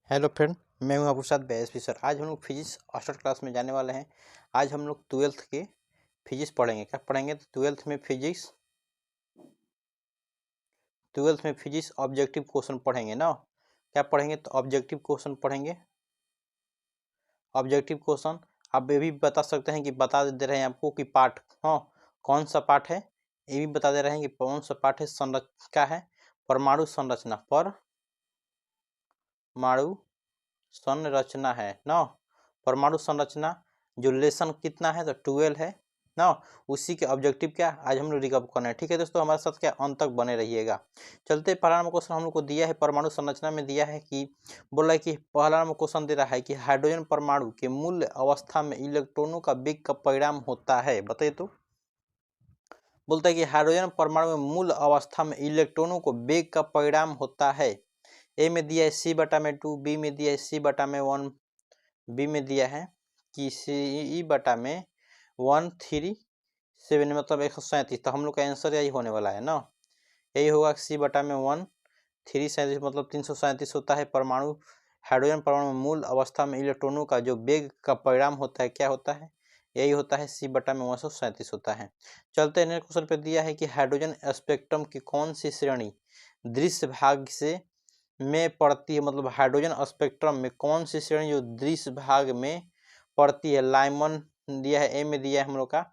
Hello friend, मैं हूं आपके साथ BSP सर। आज हम लोग फिजिक्स स्टार्ट क्लास में जाने वाले हैं। आज हम लोग ट्वेल्थ के फिजिक्स पढ़ेंगे। क्या पढ़ेंगे? तो ट्वेल्थ में फिजिक्स ऑब्जेक्टिव क्वेश्चन पढ़ेंगे ना। क्या पढ़ेंगे? तो ऑब्जेक्टिव क्वेश्चन पढ़ेंगे। ऑब्जेक्टिव क्वेश्चन आप ये भी बता सकते हैं कि बता दे रहे हैं आपको कि पार्ट कौन सा पार्ट है। ये भी बता दे रहे हैं कि कौन सा पार्ट है। संरचना क्या है? परमाणु संरचना। परमाणु संरचना है ना। परमाणु संरचना जो लेसन कितना है? तो 12 है ना। उसी के ऑब्जेक्टिव क्या आज हम लोग रिकवर करना है। ठीक है दोस्तों, हमारे साथ क्या अंत तक बने रहिएगा। चलते पहला नंबर क्वेश्चन हम लोग को दिया है, परमाणु संरचना में दिया है कि बोला है कि पहला नंबर क्वेश्चन दे रहा है कि हाइड्रोजन परमाणु के मूल अवस्था में इलेक्ट्रॉनों का वेग का परिणाम होता है। बताइए तो। बोलता है कि हाइड्रोजन परमाणु में मूल अवस्था में इलेक्ट्रॉनों को वेग का परिणाम होता है। ए में दिया है C/2, बी में दिया है C/1, बी में दिया है कि C/137 मतलब 137। तो हम लोग का आंसर यही होने वाला है ना। यही होगा C/137 मतलब 337 होता है। परमाणु हाइड्रोजन परमाणु में मूल अवस्था में इलेक्ट्रॉनों का जो वेग का परिणाम होता है क्या होता है? यही होता है C/137 होता है। चलते हैं क्वेश्चन पे दिया है कि हाइड्रोजन स्पेक्ट्रम की कौन सी श्रेणी दृश्य भाग से में पड़ती है। मतलब हाइड्रोजन स्पेक्ट्रम में कौन सी श्रेणी जो दृश्य भाग में पड़ती है? लाइमन दिया है। ए में दिया है हम लोग का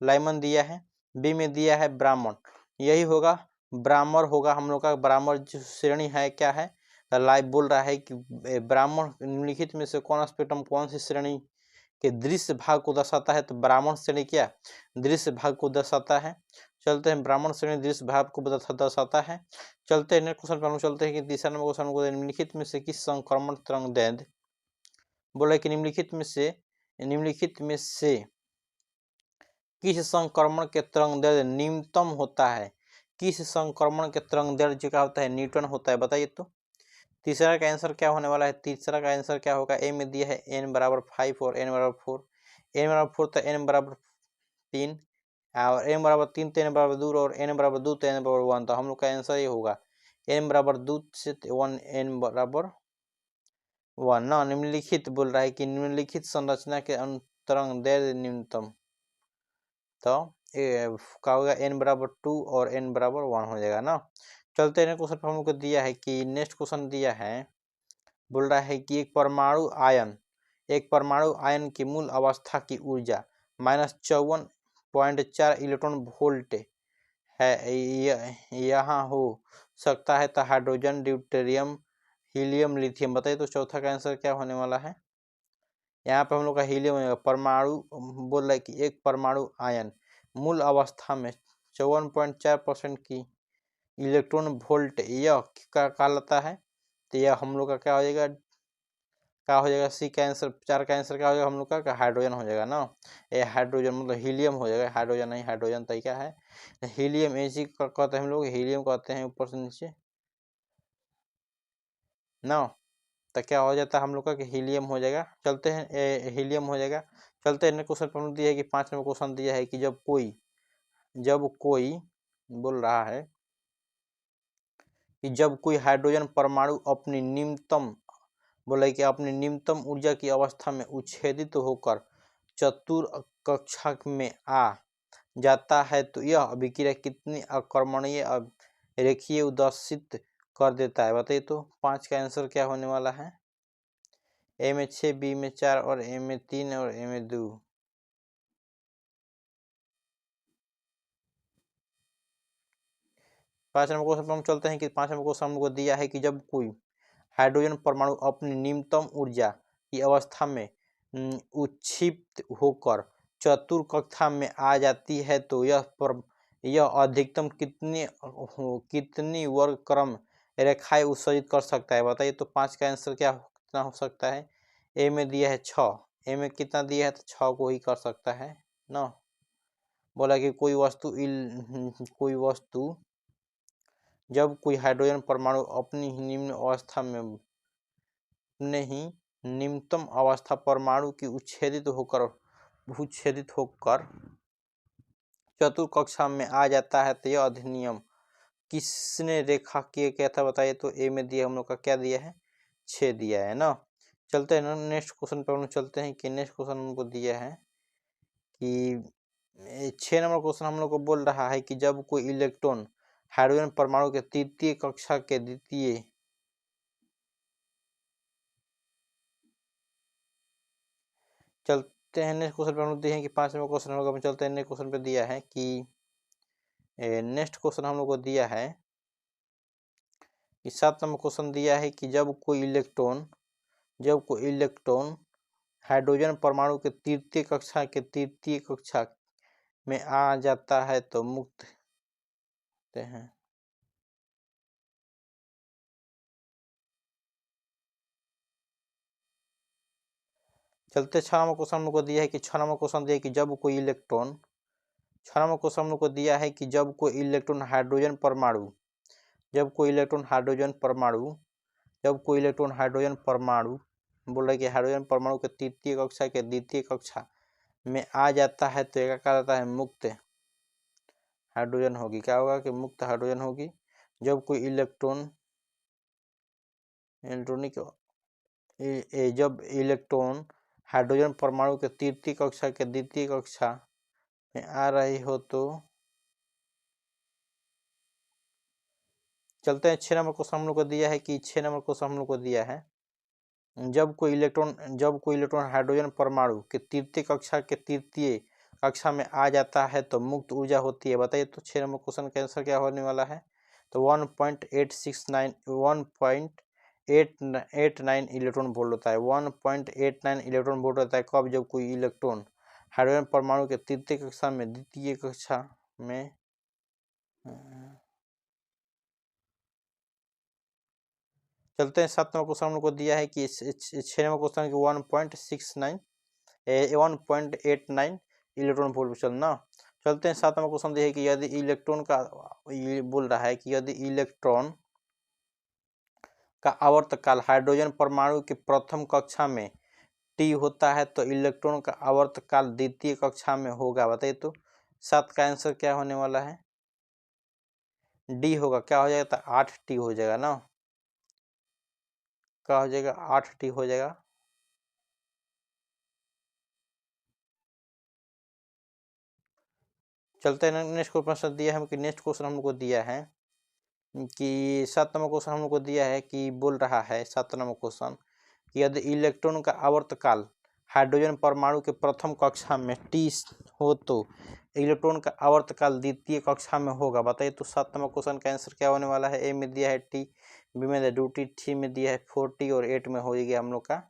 लाइमन दिया है। बी में दिया है ब्राह्मण। यही होगा, ब्राह्मण होगा हम लोग का। ब्राह्मण जो श्रेणी है क्या है? लाइव बोल रहा है कि ब्राह्मण निम्नलिखित में से कौन स्पेक्ट्रम कौन सी श्रेणी के दृश्य भाग को दर्शाता है? तो ब्राह्मण श्रेणी क्या दृश्य भाग को दर्शाता है। चलते हैं, ब्राह्मण श्रेणी दृश्य भाग को दर्शाता है। चलते हैं नेक्स्ट क्वेश्चन पर हम चलते हैं कि तीसरा नंबर क्वेश्चन को निम्नलिखित में से किस संक्रमण तरंग दैर्ध्य बोला कि निम्नलिखित में से किस संक्रमण के तरंग दैर्ध्य न्यूनतम होता है? किस संक्रमण के तरंग दैर्ध्य क्या होता है? न्यूटन होता है। बताइए तो। तीसरा का आंसर क्या होने वाला है? तीसरा का आंसर क्या होगा? ए में दिया है n/5 और n/4। n/4 तो n/3 और n/3 तो n/2 और n/2 तो n/1। तो हम लोग का आंसर ये होगा n/2 से 1 n/1 ना। निम्नलिखित बोल रहा है कि निम्नलिखित संरचना के तरंग दैर्ध्य न्यूनतम। तो क्या होगा? n/2 और n/1 हो जाएगा ना। चलते हैं क्वेश्चन पर हम लोग को दिया है कि नेक्स्ट क्वेश्चन दिया है, बोल रहा है कि एक परमाणु आयन की मूल अवस्था की ऊर्जा -54.4 इलेक्ट्रॉन वोल्ट है। यहाँ हो सकता है तो हाइड्रोजन, ड्यूटेरियम, हीलियम, लिथियम। बताइए तो चौथा का आंसर क्या होने वाला है? यहाँ पे हम लोग का हीलियम होगा। परमाणु बोल रहा है कि एक परमाणु आयन मूल अवस्था में 54.4% की इलेक्ट्रॉन वोल्ट यह क्या कहलाता है? तो यह हम लोग का क्या हो जाएगा? सी का आंसर, 4 का आंसर क्या हो जाएगा हम लोग का? हाइड्रोजन हो जाएगा ना। ये हाइड्रोजन मतलब हीलियम हो जाएगा, हाइड्रोजन नहीं। हाइड्रोजन तो क्या है? हीलियम। इसी कहते हैं हम लोग, हीलियम कहते हैं ऊपर से नीचे ना। तो क्या हो जाता है हम लोग का कि हीलियम हो जाएगा। चलते हैं, हीलियम हो जाएगा। चलते हैं क्वेश्चन पर दिया है कि 5 नंबर क्वेश्चन दिया है कि जब कोई बोल रहा है कि जब कोई हाइड्रोजन परमाणु अपनी न्यूनतम बोला कि अपनी न्यूनतम ऊर्जा की अवस्था में उच्छेदित होकर चतुर कक्षा में आ जाता है तो यह अभिक्रिया कितनी अकर्मणीय रेखीय उदासीत कर देता है? बताइए तो। 5 का आंसर क्या होने वाला है? ए में 6, बी में 4 और ए में 3 और ए में 2। 5 नंबर क्वेश्चन पर हम चलते हैं कि 5 नंबर क्वेश्चन हमको दिया है कि जब कोई हाइड्रोजन परमाणु अपनी न्यूनतम ऊर्जा की अवस्था में उच्छिप्त होकर चतुर कक्षा में आ जाती है तो यह अधिकतम कितनी वर्ग क्रम रेखाएं उत्सर्जित कर सकता है? बताइए तो। 5 का आंसर क्या कितना हो सकता है? ए में दिया है 6। ए में कितना दिया है? तो 6 को ही कर सकता है ना। बोला कि कोई वस्तु जब कोई हाइड्रोजन परमाणु अपनी निम्न अवस्था में अपने ही निम्नतम अवस्था परमाणु की उच्छेदित होकर चतुर कक्षा में आ जाता है तो यह अधिनियम किसने रेखा किया क्या था? बताइए तो। ए में दिया हम लोग का क्या दिया है? 6 दिया है ना। चलते हैं ना नेक्स्ट क्वेश्चन पे हम लोग चलते हैं कि नेक्स्ट क्वेश्चन हमको दिया है कि 6 नंबर क्वेश्चन हम लोग को बोल रहा है कि जब कोई इलेक्ट्रॉन हाइड्रोजन परमाणु के तृतीय कक्षा के द्वितीय चलते हैं नेक्स्ट क्वेश्चन पे हम लोग दिए हैं कि 5 नंबर क्वेश्चन हम लोग चलते हैं नेक्स्ट क्वेश्चन पे दिया है कि नेक्स्ट क्वेश्चन हम लोग को दिया है कि 7 नंबर क्वेश्चन दिया है कि जब कोई इलेक्ट्रॉन हाइड्रोजन परमाणु के तृतीय कक्षा में आ जाता है तो मुक्त हैं। चलते 6 नंबर क्वेश्चन हम लोग को दिया है कि 6 नंबर क्वेश्चन दिया है कि जब कोई इलेक्ट्रॉन 6 नंबर क्वेश्चन हम लोग को दिया है कि जब कोई इलेक्ट्रॉन हाइड्रोजन परमाणु जब कोई इलेक्ट्रॉन हाइड्रोजन परमाणु बोल रहा है कि हाइड्रोजन परमाणु के तृतीय कक्षा के द्वितीय कक्षा में आ जाता है तो क्या कहलाता है, मुक्त हाइड्रोजन होगी। क्या होगा कि मुक्त हाइड्रोजन होगी। जब कोई जब इलेक्ट्रॉन हाइड्रोजन परमाणु के तृतीय कक्षा के द्वितीय कक्षा में आ रही हो तो चलते हैं 6 नंबर क्वेश्चन हम लोग को दिया है कि 6 नंबर क्वेश्चन हम लोग को दिया है जब कोई इलेक्ट्रॉन हाइड्रोजन परमाणु के तृतीय कक्षा में आ जाता है तो मुक्त ऊर्जा होती है। बताइए तो 6 नंबर क्वेश्चन का आंसर क्या होने वाला है। तो 1.89 इलेक्ट्रॉन वोल्ट होता है। 1.89 इलेक्ट्रॉन वोल्ट होता है कब, जब कोई इलेक्ट्रॉन हाइड्रोजन परमाणु के तृतीय कक्षा में द्वितीय कक्षा में चलते हैं 7 नंबर क्वेश्चन हम लोग को दिया है कि 6 नंबर क्वेश्चन की 1.89 इलेक्ट्रॉन वोल्ट चलना। चलते हैं 7 नंबर क्वेश्चन दिया है कि यदि इलेक्ट्रॉन का ये बोल रहा है कि यदि इलेक्ट्रॉन का आवर्तकाल हाइड्रोजन परमाणु की प्रथम कक्षा में टी होता है तो इलेक्ट्रॉन का आवर्तकाल द्वितीय कक्षा में होगा। बताइए तो 7 का आंसर क्या होने वाला है, डी होगा। क्या हो जाएगा, 8T हो जाएगा ना। क्या हो जाएगा, 8T हो जाएगा। चलते हैं नेक्स्ट क्वेश्चन दिया है कि नेक्स्ट क्वेश्चन हम लोग को दिया है कि 7 नंबर क्वेश्चन हम लोग को दिया है कि बोल रहा है 7 नंबर क्वेश्चन कि यदि इलेक्ट्रॉन का आवर्तकाल हाइड्रोजन परमाणु के प्रथम कक्षा में टी हो तो इलेक्ट्रॉन का आवर्तकाल द्वितीय कक्षा में होगा। बताइए तो 7 नंबर क्वेश्चन का आंसर क्या होने वाला है। ए में दिया है टी, बी में 2T, सी में दिया है 4T और 8 में हो गया हम लोग का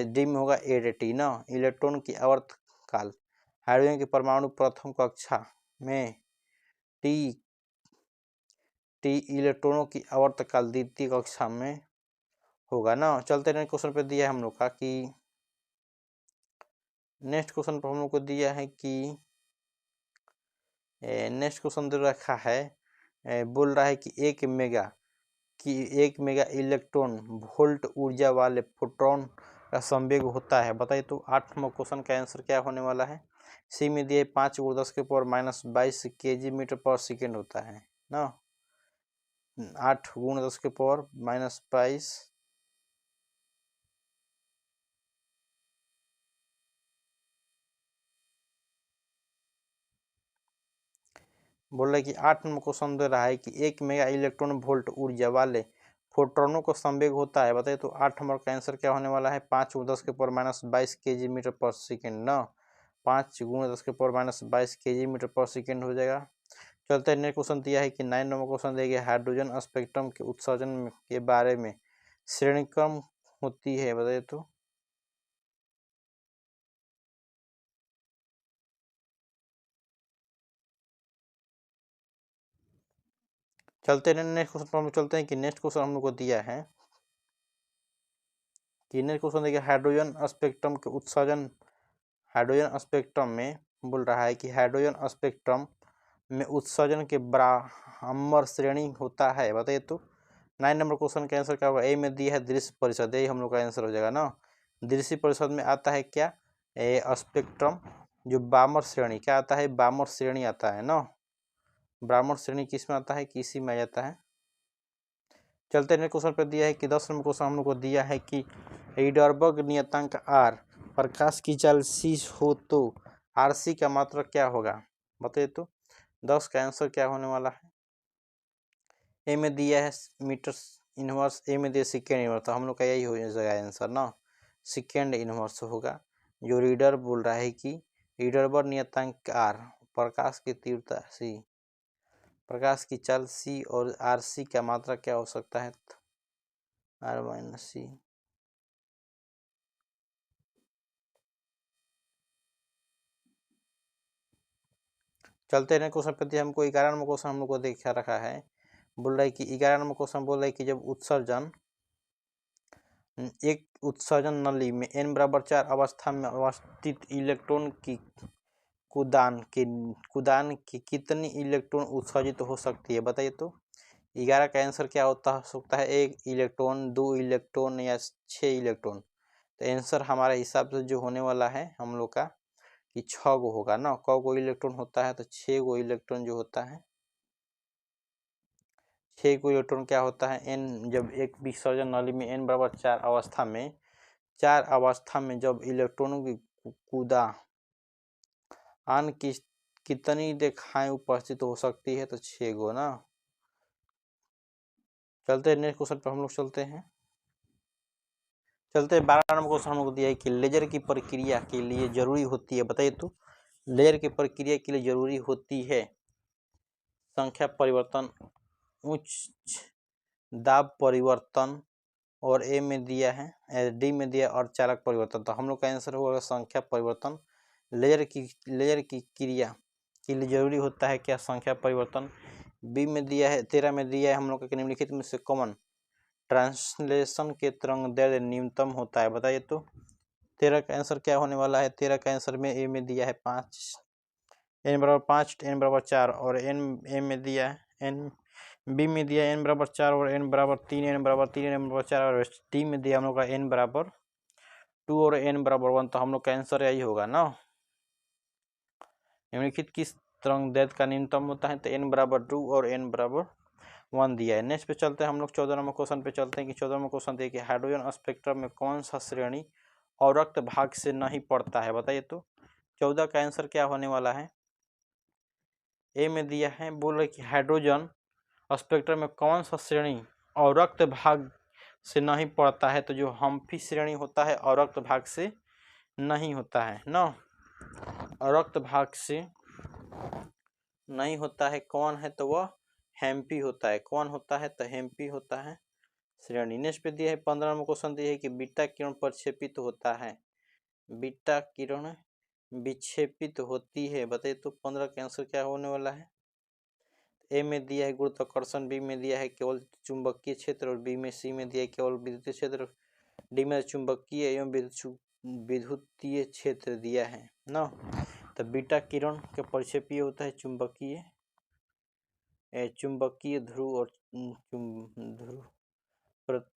डी में होगा 8T ना। इलेक्ट्रॉन की आवर्तकाल हाइड्रोजन के परमाणु प्रथम कक्षा में टी इलेक्ट्रॉनों की आवर्तकाल द्वितीय कक्षा में होगा ना। चलते हैं क्वेश्चन पे दिया है हम लोग का कि नेक्स्ट क्वेश्चन पर हम लोग को दिया है कि नेक्स्ट क्वेश्चन दे रखा है बोल रहा है कि 1 मेगा इलेक्ट्रॉन वोल्ट ऊर्जा वाले फोटोन का संवेग होता है। बताइए तो 8 नंबर क्वेश्चन का आंसर क्या होने वाला है। सी में दिया है 5 × 10⁻22 kg/s होता है ना। 8 × 10⁻22 बोल रहा है कि 8 नंबर क्वेश्चन दे रहा है कि 1 मेगा इलेक्ट्रॉन वोल्ट ऊर्जा वाले फोटोनों को संवेग होता है। बताइए तो 8 नंबर का आंसर क्या होने वाला है। 5 × 10⁻22 kg/s ना। 5 × 10⁻22 kg/s हो जाएगा। चलते हैं नेक्स्ट क्वेश्चन दिया है कि 9 नंबर क्वेश्चन दिया गया हाइड्रोजन स्पेक्ट्रम के उत्सर्जन के बारे में श्रेणी क्रम होती है। बताइए तो चलते हैं नेक्स्ट क्वेश्चन पर हम चलते हैं कि नेक्स्ट क्वेश्चन हम लोग को दिया है कि नेक्स्ट क्वेश्चन देखिए हाइड्रोजन स्पेक्ट्रम के उत्सर्जन हाइड्रोजन स्पेक्ट्रम में बोल रहा है कि हाइड्रोजन स्पेक्ट्रम में उत्सर्जन के बराबर श्रेणी होता है। बताइए तो 9 नंबर क्वेश्चन का आंसर क्या होगा। ए में दिया है दृश्य परिषद, यही हम लोग का आंसर हो जाएगा ना। दृश्य परिषद में आता है क्या, स्पेक्ट्रम जो बामर श्रेणी क्या आता है, बामर श्रेणी आता है ना। ब्राह्मण श्रेणी किस में आता है, किसी में आ जाता है। चलते नेक्स्ट क्वेश्चन पे दिया है कि 10 नंबर क्वेश्चन हम लोग को दिया है कि हीडरबर्ग नियतांक R प्रकाश की चाल c हो तो RC का मात्रक क्या होगा, बताइए तो। 10 का आंसर क्या होने वाला है। ए में दिया है मीटर इनवर्स, ए में दिया सेकेंड इनवर्स, तो हम लोग का यही हो जाएगा आंसर ना, सेकेंड इनवर्स होगा। जो रीडर बोल रहा है कि हीडरबर्ग नियतांक R प्रकाश की तीव्रता c, प्रकाश की चाल c और RC का मात्रक क्या हो सकता है, R माइनस C। चलते रहे क्वेश्चन पे, हमको 11 नंबर क्वेश्चन हम लोग को देखा रखा है। बोल रहा है कि 11 नंबर क्वेश्चन बोल रहा है कि जब उत्सर्जन एक उत्सर्जन नली में n बराबर 4 अवस्था में अवस्थित इलेक्ट्रॉन की कूदान की कितनी इलेक्ट्रॉन उत्सर्जित हो सकती है, बताइए तो। 11 का आंसर क्या होता हो सकता है, 1 इलेक्ट्रॉन, 2 इलेक्ट्रॉन या 6 इलेक्ट्रॉन। तो आंसर हमारे हिसाब से जो होने वाला है हम लोग का कि 6 गो होगा ना। क गो इलेक्ट्रॉन होता है तो 6 गो इलेक्ट्रॉन जो होता है, 6 गो इलेक्ट्रॉन क्या होता है n, जब एक विसर्जन नली में n बराबर 4 अवस्था में, 4 अवस्था में जब इलेक्ट्रॉनों की कूदा आन की कितनी रेखाएं उपस्थित हो सकती है, तो 6 गो ना। चलते हैं नेक्स्ट क्वेश्चन पर हम लोग चलते हैं। 12 नंबर क्वेश्चन हम लोग दिया है कि लेजर की प्रक्रिया के लिए जरूरी होती है, बताइए तो। लेजर की प्रक्रिया के लिए जरूरी होती है संख्या परिवर्तन, उच्च दाब परिवर्तन, और ए में दिया है डी में दिया और चालक परिवर्तन। तो हम लोग का आंसर होगा संख्या परिवर्तन। लेजर की क्रिया के लिए जरूरी होता है क्या, संख्या परिवर्तन। बी में दिया है 13 में दिया है हम लोग का निम्नलिखित में से कॉमन ट्रांसलेशन के तरंग दैर्ध्य न्यूनतम होता है, बताइए तो। 13 का आंसर क्या होने वाला है। 13 का आंसर में ए में दिया है 5, n बराबर 5, n बराबर 4, और n ए में दिया है n, बी में दिया n बराबर 4 और n बराबर 3, n बराबर 3, n बराबर 4, और डी में दिया हम लोग का n बराबर 2 और n बराबर 1। तो हम लोग का आंसर यही होगा ना। निम्नलिखित किस तरंग दैर्ध्य का न्यूनतम होता है, तो n बराबर 2 और n बराबर 1 दिया है। नेक्स्ट पे चलते हैं हम लोग 14 नंबर क्वेश्चन पे चलते हैं कि 14 नंबर क्वेश्चन देखिए, हाइड्रोजन स्पेक्ट्रम में कौन सा श्रेणी अवरक्त भाग से नहीं पड़ता है, बताइए तो। 14 का आंसर क्या होने वाला है। ए में दिया है, बोल रहे कि हाइड्रोजन स्पेक्ट्रम में कौन सा श्रेणी अवरक्त भाग से नहीं पड़ता है, तो जो हम्फी श्रेणी होता है अवरक्त भाग से नहीं होता है ना, अवरक्त भाग से नहीं होता है। कौन है, तो वह हेम्फी होता है। कौन होता है, तो हेम्फी होता है श्रेणी। नेक्स्ट पे दिया है 15 नंबर क्वेश्चन दिया है कि बीटा किरण प्रक्षेपित होता है, बीटा किरण विक्षेपित होती है, बताइए तो। 15 का आंसर क्या होने वाला है। ए में दिया है गुरुत्वाकर्षण, बी में दिया है केवल चुंबकीय क्षेत्र, और बी में सी में दिया है केवल विद्युतीय क्षेत्र, डी में चुंबकीय एवं विद्युतीय क्षेत्र दिया है ना। तो बीटा किरण के प्रक्षेपीय होता है चुंबकीय ध्रुव और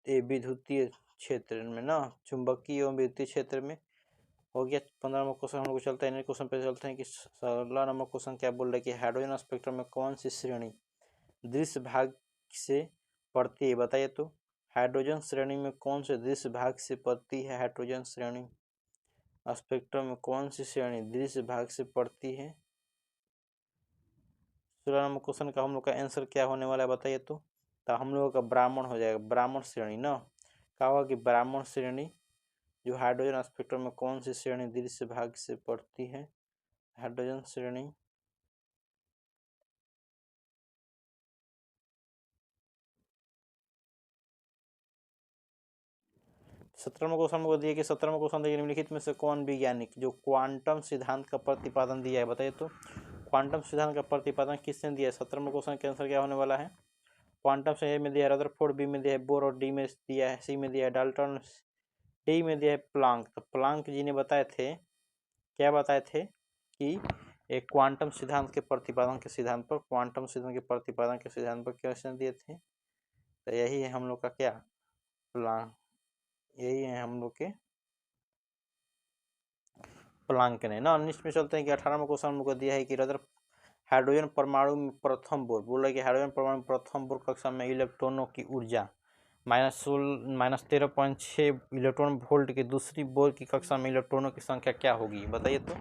विद्युतीय क्षेत्र में ना, चुंबकीय एवं विद्युतीय क्षेत्र में हो गया। 15 नंबर क्वेश्चन हम लोग चलते हैं, क्वेश्चन पे चलते हैं कि 16 नंबर क्वेश्चन क्या बोल रहा है कि हाइड्रोजन स्पेक्ट्रम में कौन सी श्रेणी दृश्य भाग से पड़ती है, बताइए तो। हाइड्रोजन श्रेणी में कौन से दृश्य भाग से पड़ती है, हाइड्रोजन श्रेणी स्पेक्ट्रम में कौन सी श्रेणी दृश्य भाग से पड़ती है। 16 नंबर क्वेश्चन का हम लोग का आंसर क्या होने वाला है, बताइए तो। हम लोगों का ब्राह्मण हो जाएगा, ब्राह्मण श्रेणी ना। क्या होगा कि ब्राह्मण श्रेणी जो हाइड्रोजन स्पेक्ट्रम में कौन सी श्रेणी दृश्य भाग से पड़ती है, हाइड्रोजन श्रेणी 17वां क्वेश्चन को दिया कि 17वां क्वेश्चन देखिए, निम्नलिखित में से कौन वैज्ञानिक जो क्वांटम सिद्धांत का प्रतिपादन दिया है, बताइए तो। क्वांटम सिद्धांत का प्रतिपादन किसने दिया है। 17वां क्वेश्चन के आंसर क्या होने वाला है। क्वांटम से ए में दिया है रदरफोर्ड, बी में दिया है बोर, और डी में दिया है, सी में दिया है डाल्टन, डी में दिया है प्लांक। तो प्लांक जी ने बताए थे, क्या बताए थे कि एक क्वांटम सिद्धांत के प्रतिपादन के सिद्धांत पर, क्वांटम सिद्धांत के प्रतिपादन के सिद्धांत पर क्वेश्चन दिए थे। तो यही है हम लोग का क्या, प्लांक, यही है हम लोग के प्लांक ने ना। नेक्स्ट में चलते हैं कि 18वां क्वेश्चन हम लोग को दिया है कि रदर हाइड्रोजन परमाणु में प्रथम बोर, बोल रहे कि हाइड्रोजन परमाणु प्रथम बोर कक्षा में इलेक्ट्रॉनों की ऊर्जा -13.6 इलेक्ट्रॉन वोल्ट की दूसरी बोर की कक्षा में इलेक्ट्रॉनों की संख्या क्या होगी बताइए तो।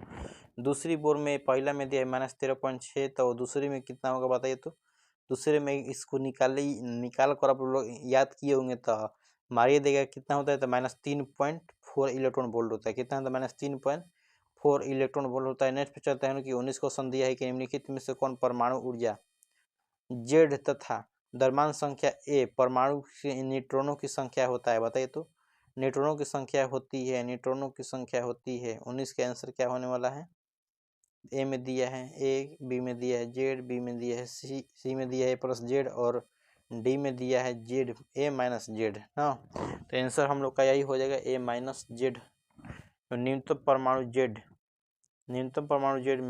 दूसरी बोर में पहला में दिया है -13.6, तो दूसरी में कितना होगा बताइए तो। दूसरे में इसको निकाल कर आप लोग याद किए होंगे तो मारिए देगा कितना होता है, तो -3.4 इलेक्ट्रॉन वोल्ट होता है। कितना होता है, -3.4 इलेक्ट्रॉन वोल्ट होता है। नेक्स्ट पे चलते हैं कि 19 क्वेश्चन दिया है कि निम्नलिखित में से कौन परमाणु ऊर्जा जेड तथा द्रव्यमान संख्या ए परमाणु न्यूट्रॉनों की संख्या होता है बताइए तो। न्यूट्रॉनों की संख्या होती है, न्यूट्रॉनों की संख्या होती है 19 का आंसर क्या होने वाला है। ए में दिया है ए, बी में दिया है जेड, बी में दिया है सी में दिया है प्लस जेड और डी में दिया है जेड ए माइनस जेड ना। तो आंसर हम लोग का यही हो जाएगा ए माइनस जेड। तो न्यूनतम परमाणु जेड, न्यूनतम परमाणु जेड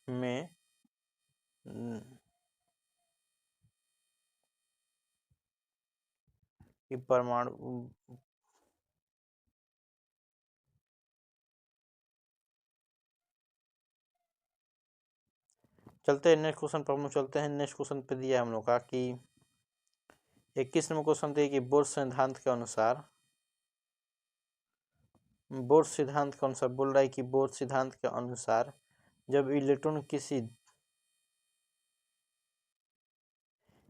में परमाणु चलते हैं नेक्स्ट क्वेश्चन पर हम लोग चलते हैं। नेक्स्ट क्वेश्चन पे दिया है हम लोग का कि 21 नंबर क्वेश्चन दिया कि बोर सिद्धांत के अनुसार, बोर सिद्धांत के अनुसार बोल रहा है कि बोर सिद्धांत के अनुसार जब इलेक्ट्रॉन किसी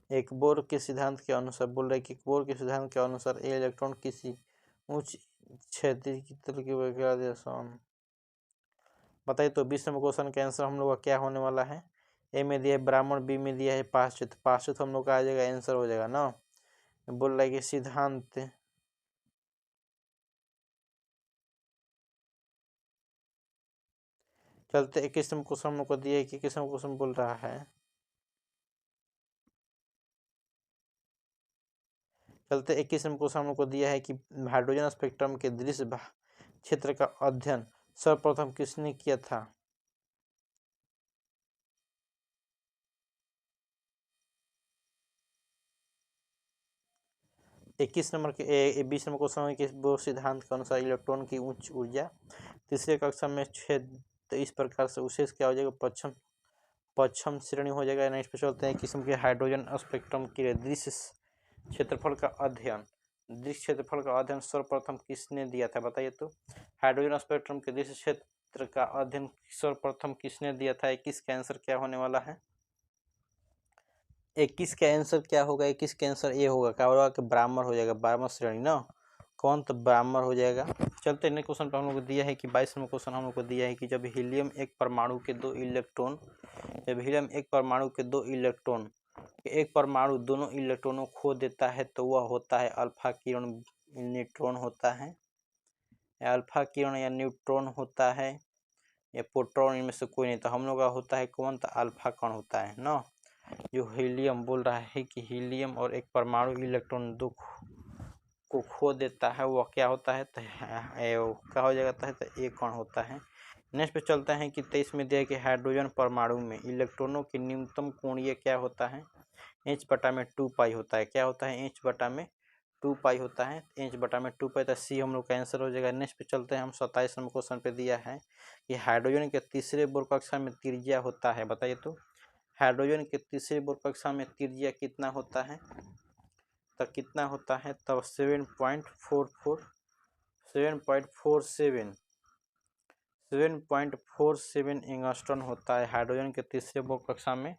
एक बोर के सिद्धांत के अनुसार बोल रहा है कि बोर के सिद्धांत के अनुसार एक इलेक्ट्रॉन किसी उच्च क्षैतिज की तल की बताइए तो। 20 नंबर क्वेश्चन का आंसर हम लोग का क्या होने वाला है। ए में दिया है ब्राह्मण, बी में दिया है पाश्चात्य। पाश्चात्य हम लोग का आ जाएगा, आंसर हो जाएगा ना। बोल रहा है कि सिद्धांत चलते 21 नंबर क्वेश्चन हम लोग को दिया है कि 21 नंबर क्वेश्चन बोल रहा है, चलते 21 नंबर क्वेश्चन हम लोग को दिया है कि हाइड्रोजन स्पेक्ट्रम के दृश्य क्षेत्र का अध्ययन सर्वप्रथम किसने किया था। 21 नंबर के 20 नंबर क्वेश्चन के बोर सिद्धांत के अनुसार इलेक्ट्रॉन की उच्च ऊर्जा तीसरे कक्षा में छेद तो इस प्रकार से विशेष क्या हो जाएगा, पश्चिम श्रेणी हो जाएगा। नेक्स्ट पे चलते हैं किस्म के हाइड्रोजन स्पेक्ट्रम के दृश्य क्षेत्रफल का अध्ययन, दृश्य क्षेत्रफल का अध्ययन सर्वप्रथम किसने दिया था बताइए तो। हाइड्रोजन स्पेक्ट्रम के दृश्य क्षेत्र का अध्ययन सर्वप्रथम किसने दिया था। 21 का आंसर क्या होने वाला है। 21 का आंसर क्या होगा, 21 का आंसर ये होगा, क्या होगा कि ब्राह्मण हो जाएगा, ब्राह्मण श्रेणी ना। कौन, तो ब्राह्मण हो जाएगा। चलते हैं क्वेश्चन पर हम लोग को दिया है कि 22 नंबर क्वेश्चन हम लोग को दिया है कि जब हीलियम एक परमाणु के दो इलेक्ट्रॉन एक परमाणु दोनों इलेक्ट्रॉनों खो देता है तो वह होता है अल्फा किरण, न्यूट्रॉन होता है, अल्फा किरण या न्यूट्रॉन होता है या प्रोटॉन, इनमें से कोई नहीं। तो हम लोग का होता है कौन, तो अल्फा कण होता है ना। जो हीलियम बोल रहा है कि हीलियम और एक परमाणु इलेक्ट्रॉन दो को खो देता है वह क्या होता है, तो क्या हो जाता है, तो एक कण होता है। नेक्स्ट पे चलता है कि 23 में दिया है कि हाइड्रोजन परमाणु में इलेक्ट्रॉनों की न्यूनतम कोणीय क्या होता है, H/2 होता है। क्या होता है, H/2 होता है, H/2 तो सी हम लोग का आंसर हो जाएगा। नेक्स्ट पे चलते हैं हम 27 नंबर क्वेश्चन पे दिया है कि हाइड्रोजन के तीसरे बोर कक्षा में त्रिज्या होता है बताइए तो। हाइड्रोजन के तीसरे बोर कक्षा में त्रिज्या कितना होता है, तो कितना होता है, तब 7.47 एंगस्ट्रॉन होता है। हाइड्रोजन के तीसरे बोर कक्षा में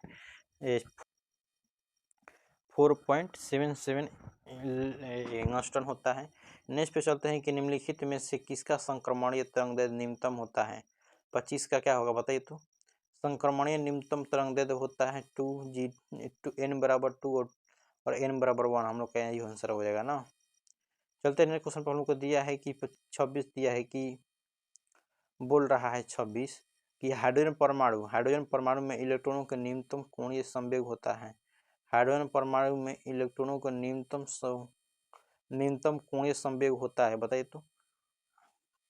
4.77 एंगस्ट्रॉन होता है। नेक्स्ट पे चलते हैं कि निम्नलिखित में से किसका संक्रमणीय तरंगदैर्घ्य न्यूनतम होता है। 25 का क्या होगा बताइए तो। संक्रमणीय न्यूनतम तरंगदैर्घ्य होता है 2G, n बराबर 2 और n बराबर 1, हम लोग का यही आंसर हो जाएगा ना। चलते हैं क्वेश्चन पर हम लोग को दिया है कि 26 दिया है कि बोल रहा है 26 कि हाइड्रोजन परमाणु में इलेक्ट्रॉनों का न्यूनतम कोणीय संवेग होता है। हाइड्रोजन परमाणु में इलेक्ट्रॉनों का न्यूनतम कोणीय संवेग होता है बताइए तो।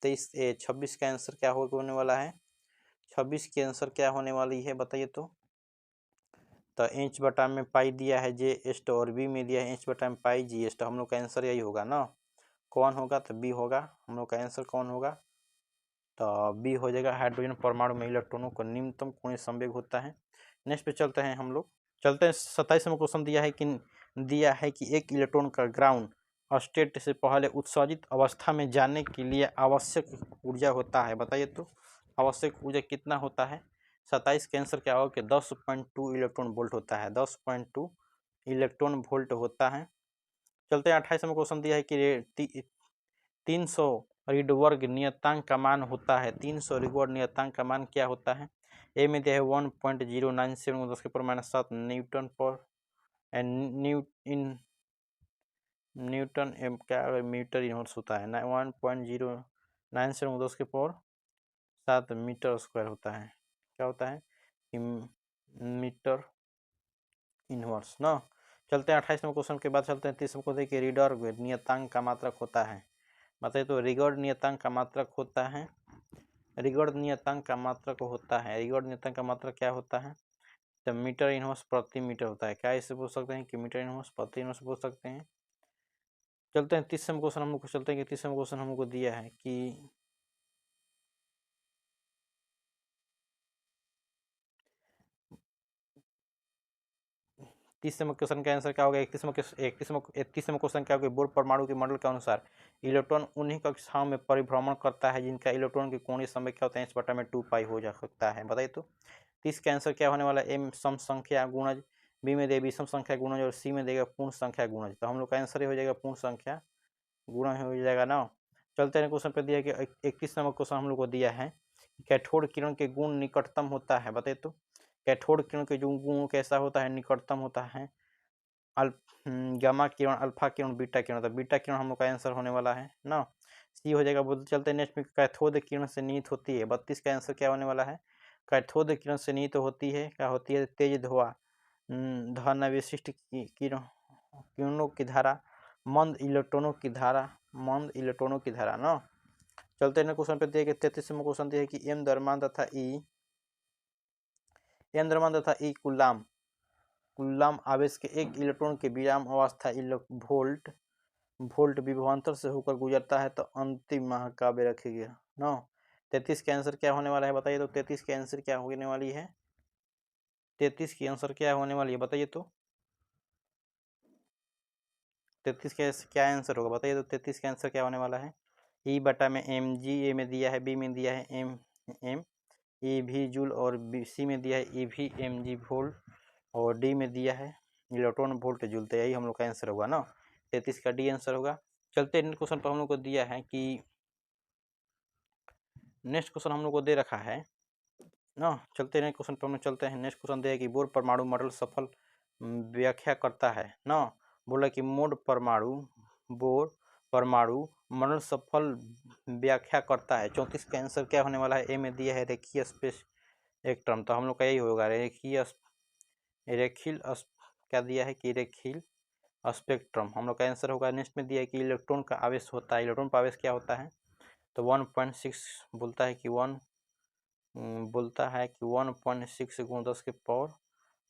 26 का आंसर क्या होने वाला है, 26 की आंसर क्या होने वाली है बताइए तो। H/पाई दिया है जे एस्ट और बी में दिया है H/पाई जी एस्ट, हम लोग का आंसर यही होगा ना। कौन होगा, तो बी होगा। हम लोग का आंसर कौन होगा, तो बी हो जाएगा। हाइड्रोजन परमाणु में इलेक्ट्रॉनों का न्यूनतम कोणीय संवेग होता है। नेक्स्ट पे चलते हैं हम लोग, चलते हैं 27 में क्वेश्चन दिया है कि दिया है कि एक इलेक्ट्रॉन का ग्राउंड स्टेट से पहले उत्सर्जित अवस्था में जाने के लिए आवश्यक ऊर्जा होता है। बताइए तो आवश्यक ऊर्जा कितना होता है। 27 के आंसर क्या होगा कि 10.2 इलेक्ट्रॉन वोल्ट होता है। 10.2 इलेक्ट्रॉन वोल्ट होता है। चलते हैं 28 में क्वेश्चन दिया है कि 300 रिडवर्ग नियतांक का मान होता है। 300 रिडवर्ग नियतांक का मान क्या होता है। ए में दिया है 1.097 10 के पावर -7 न्यूटन पर न्यूटन क्या मीटर इनवर्स होता है। 1.097 10 के पावर 7 मीटर स्क्वायर होता है। क्या होता है मीटर इनवर्स ना। चलते हैं 28 में क्वेश्चन के बाद चलते हैं 30 को देखिए रीडर नियतांक का मात्रक होता है। बताइए तो रिगर्ड नियतांक का मात्रक होता है। रिगर्ड नियतांक का मात्रक होता है। रिगर्ड नियतांक का मात्रक क्या होता है तो मीटर इनवर्स प्रति मीटर होता है। क्या इससे पूछ सकते हैं कि मीटर इनवर्स प्रति इनवर्स पूछ सकते हैं। चलते हैं 30 में क्वेश्चन हम लोग चलते हैं कि 30 में क्वेश्चन हमको दिया है कि 30 में क्वेश्चन का आंसर क्या होगा। 31 में क्वेश्चन क्या होगा। बोर परमाणु के मॉडल के अनुसार इलेक्ट्रॉन उन्हीं कक्षाओं में परिभ्रमण करता है जिनका इलेक्ट्रॉन की कोणीय समय क्या होता है 1/2 हो जा सकता है। बताइए तो 30 का आंसर क्या होने वाला है। एम सम संख्या गुणज, बी में देगा विषम संख्या गुणज और सी में देगा पूर्ण संख्या गुणज। तो हम लोग का आंसर ही हो जाएगा पूर्ण संख्या गुणज हो जाएगा ना। चलते हैं क्वेश्चन पे दिया कि 31 नंबर क्वेश्चन हम लोग को दिया है कैथोड किरण के गुण निकटतम होता है। बताइए तो कैथोड किरण के जो गुण कैसा होता है निकटतम होता है गामा किरण, अल्फा किरण, बीटा किरण। तो बीटा किरण हम लोग का आंसर होने वाला है ना। सी हो जाएगा। बोलते चलते हैं नेक्स्ट में कैथोड किरण से निहित होती है। 32 का आंसर क्या होने वाला है। कैथोड किरण से निहित होती है क्या होती है तेज धुआं, धन विशिष्ट किरणों की धारा, मंद इलेक्ट्रॉनों की धारा, मंद इलेक्ट्रॉनों की धारा ना। चलते हैं क्वेश्चन पे दिया कि 33 में क्वेश्चन दिया है कि एम द्रव्यमान तथा ई कुल्लाम आवेश के एक इलेक्ट्रॉन के विराम अवस्था वोल्ट विभवांतर से होकर गुजरता है तो अंतिम महाकाव्य रखेगा ना। 33 के आंसर क्या होने वाला है बताइए तो 33 के आंसर क्या होने वाली है। 33 की आंसर क्या होने वाली है बताइए तो 33 का क्या आंसर होगा बताइए तो 33 का आंसर क्या होने वाला है। ई बटा में एम जी, ए में दिया है, बी में दिया है एम एम ई भी जूल और सी में दिया है ई भी एम जी वोल्ट और डी में दिया है इलेक्ट्रॉन वोल्ट जूल। तो यही हम लोग का आंसर होगा ना। 33 का डी आंसर होगा। चलते हैं क्वेश्चन पर हम लोग को दिया है कि नेक्स्ट क्वेश्चन हम लोग को दे रखा है ना। चलते हैं क्वेश्चन पर हम चलते हैं। नेक्स्ट क्वेश्चन दिया कि बोर परमाणु मॉडल सफल व्याख्या करता है ना। बोला कि बोर परमाणु मॉडल सफल व्याख्या करता है। 34 का आंसर क्या होने वाला है। ए में दिया है रेखीय स्पेक्ट्रम। तो हम लोग का यही होगा रेखील क्या दिया है कि रेखील स्पेक्ट्रम हम लोग का आंसर होगा। नेक्स्ट में दिया है कि इलेक्ट्रॉन का आवेश होता है। इलेक्ट्रॉन का आवेश क्या होता है तो 1.6 बोलता है कि 1.6 गुण 10 के पावर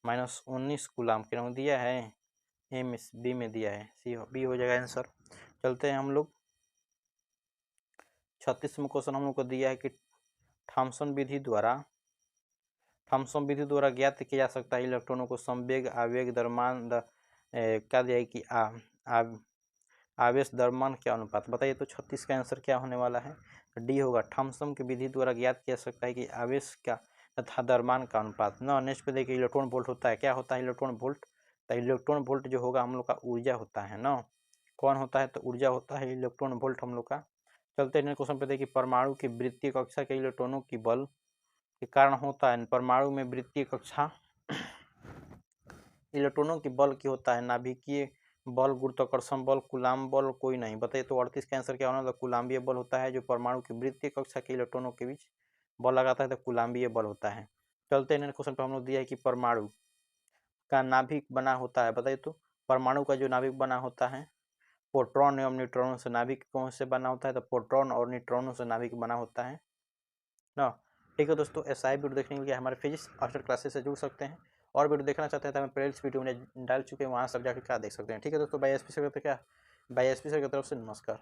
-19 कूलाम के नाम दिया है। एम बी में दिया है, सी बी हो जाएगा आंसर। चलते हैं हम लोग 36 में क्वेश्चन हम लोग को दिया है कि थॉम्सन विधि द्वारा ज्ञात किया जा सकता है इलेक्ट्रॉनों को संवेग, आवेग, द्रव्यमान क्या दिया है कि आवेश द्रव्यमान के अनुपात। बताइए तो 36 का आंसर क्या होने वाला है। डी होगा। थॉम्सन की विधि द्वारा ज्ञात किया जा सकता है कि आवेश का तथा द्रव्यमान का अनुपात ना। नेक्स्ट पे देखिए इलेक्ट्रॉन वोल्ट होता है। क्या होता है इलेक्ट्रॉन वोल्ट। तो इलेक्ट्रॉन वोल्ट जो होगा हम लोग का ऊर्जा होता है ना। कौन होता है तो ऊर्जा होता है इलेक्ट्रॉन वोल्ट हम लोग का। चलते हैं क्वेश्चन पे देखिए परमाणु की वृत्तीय कक्षा के इलेक्ट्रॉनों की बल के कारण होता है। परमाणु में वृत्तीय कक्षा इलेक्ट्रॉनों की बल की होता है। नाभिकीय बल, गुरुत्वाकर्षण बल, कूलाम बल कोई नहीं। बताइए तो 38 का आंसर क्या होना। तो कूलाम्बीय बल होता है जो परमाणु की वृत्तीय कक्षा के इलेक्ट्रॉनों के बीच बल लगाता है तो कूलाम्बीय बल होता है। चलते हैं क्वेश्चन पर हम लोग दिया है कि परमाणु का नाभिक बना होता है। बताइए तो परमाणु का जो नाभिक बना होता है प्रोटॉन एवं न्यूट्रॉनों से। नाभिक कौन से बना होता है तो प्रोटॉन और न्यूट्रॉनों से नाभिक बना होता है ना। ठीक है दोस्तों, ऐसा ही वीडियो देखने के लिए हमारे फिजिक्स हॉस्टल क्लासेस से जुड़ सकते हैं और वीडियो देखना चाहते हैं तो हमें प्लेलिस्ट वीडियो में डाल चुके हैं, वहाँ सब जाकर क्या देख सकते हैं। ठीक है दोस्तों, बाय एस पी सर की तरफ से नमस्कार।